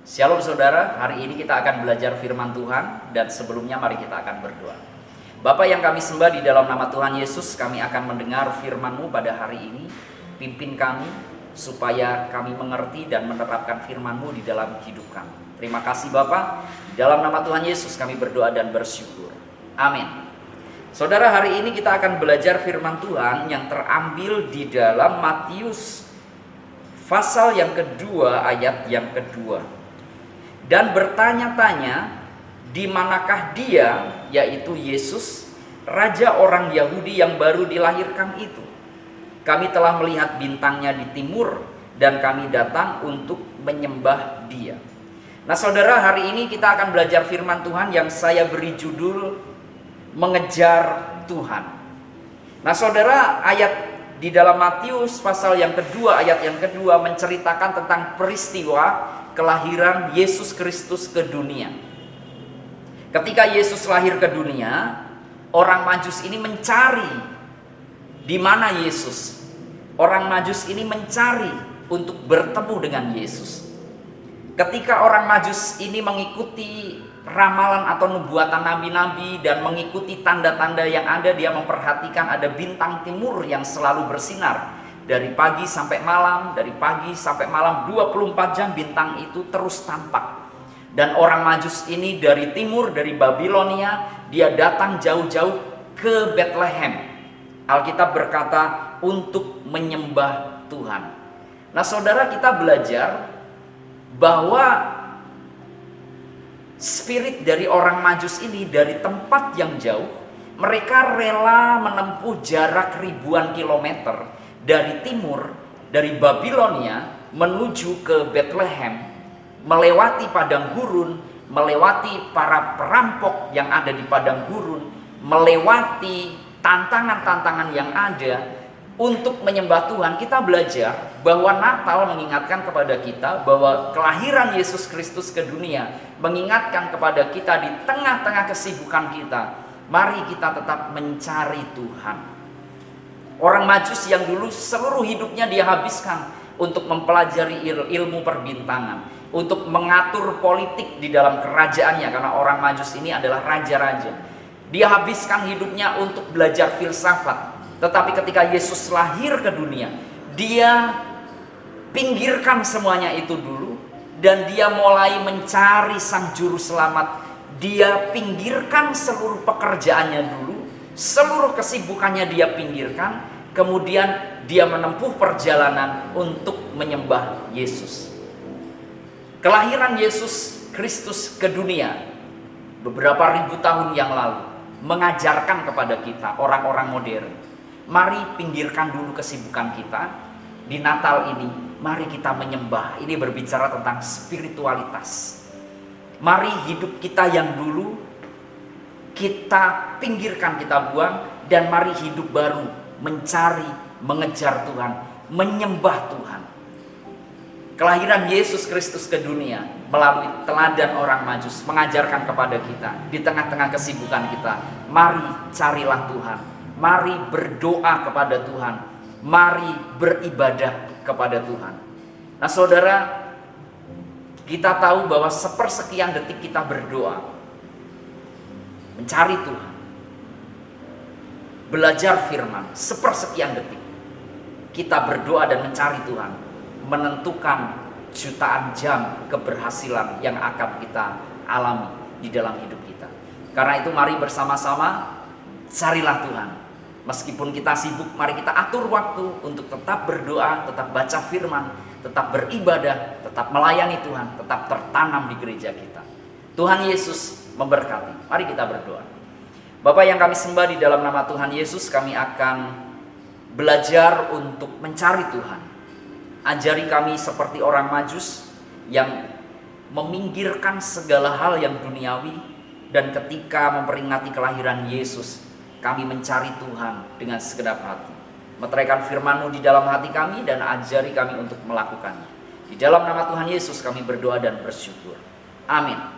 Shalom saudara, hari ini kita akan belajar firman Tuhan dan sebelumnya mari kita akan berdoa. Bapa yang kami sembah di dalam nama Tuhan Yesus, kami akan mendengar firman-Mu pada hari ini. Pimpin kami supaya kami mengerti dan menerapkan firman-Mu di dalam hidup kami. Terima kasih Bapa, di dalam nama Tuhan Yesus kami berdoa dan bersyukur. Amin. Saudara, hari ini kita akan belajar firman Tuhan yang terambil di dalam Matius pasal yang kedua ayat yang kedua. Dan bertanya-tanya, di manakah dia, yaitu Yesus, Raja orang Yahudi yang baru dilahirkan itu? Kami telah melihat bintangnya di timur dan kami datang untuk menyembah dia. Nah saudara, hari ini kita akan belajar firman Tuhan yang saya beri judul Mengejar Tuhan. Nah saudara, ayat di dalam Matius pasal yang kedua ayat yang kedua menceritakan tentang peristiwa kelahiran Yesus Kristus ke dunia. Ketika Yesus lahir ke dunia, orang Majus ini mencari di mana Yesus. Orang Majus ini mencari untuk bertemu dengan Yesus. Ketika orang Majus ini mengikuti ramalan atau nubuatan nabi-nabi dan mengikuti tanda-tanda yang ada, dia memperhatikan ada bintang timur yang selalu bersinar. Dari pagi sampai malam, dari pagi sampai malam 24 jam bintang itu terus tampak. Dan orang Majus ini dari timur, dari Babilonia, dia datang jauh-jauh ke Bethlehem. Alkitab berkata untuk menyembah Tuhan. Nah saudara, kita belajar bahwa spirit dari orang Majus ini dari tempat yang jauh, mereka rela menempuh jarak ribuan kilometer dari timur, dari Babilonia menuju ke Bethlehem, melewati padang gurun, melewati para perampok yang ada di padang gurun, melewati tantangan-tantangan yang ada untuk menyembah Tuhan. Kita belajar bahwa Natal mengingatkan kepada kita bahwa kelahiran Yesus Kristus ke dunia mengingatkan kepada kita di tengah-tengah kesibukan kita, mari kita tetap mencari Tuhan. Orang Majus yang dulu seluruh hidupnya dia habiskan untuk mempelajari ilmu perbintangan, untuk mengatur politik di dalam kerajaannya, karena orang Majus ini adalah raja-raja. Dia habiskan hidupnya untuk belajar filsafat. Tetapi ketika Yesus lahir ke dunia, dia pinggirkan semuanya itu dulu dan dia mulai mencari sang juru selamat. Dia pinggirkan seluruh pekerjaannya dulu, seluruh kesibukannya dia pinggirkan, kemudian dia menempuh perjalanan untuk menyembah Yesus. Kelahiran Yesus Kristus ke dunia beberapa ribu tahun yang lalu mengajarkan kepada kita orang-orang modern, mari pinggirkan dulu kesibukan kita. Di Natal ini, mari kita menyembah. Ini berbicara tentang spiritualitas. Mari hidup kita yang dulu kita pinggirkan, kita buang, dan mari hidup baru, mencari, mengejar Tuhan, menyembah Tuhan. Kelahiran Yesus Kristus ke dunia melalui teladan orang Majus mengajarkan kepada kita di tengah-tengah kesibukan kita, mari carilah Tuhan, mari berdoa kepada Tuhan, mari beribadah kepada Tuhan. Nah saudara, kita tahu bahwa sepersekian detik kita berdoa, mencari Tuhan, belajar firman, sepersekian detik kita berdoa dan mencari Tuhan, menentukan jutaan jam keberhasilan yang akan kita alami di dalam hidup kita. Karena itu mari bersama-sama carilah Tuhan. Meskipun kita sibuk, mari kita atur waktu untuk tetap berdoa, tetap baca firman, tetap beribadah, tetap melayani Tuhan, tetap tertanam di gereja kita. Tuhan Yesus memberkati. Mari kita berdoa. Bapa yang kami sembah, di dalam nama Tuhan Yesus kami akan belajar untuk mencari Tuhan. Ajari kami seperti orang Majus yang meminggirkan segala hal yang duniawi, dan ketika memperingati kelahiran Yesus, kami mencari Tuhan dengan segenap hati. Meteraikan firman-Mu di dalam hati kami dan ajari kami untuk melakukannya. Di dalam nama Tuhan Yesus kami berdoa dan bersyukur. Amin.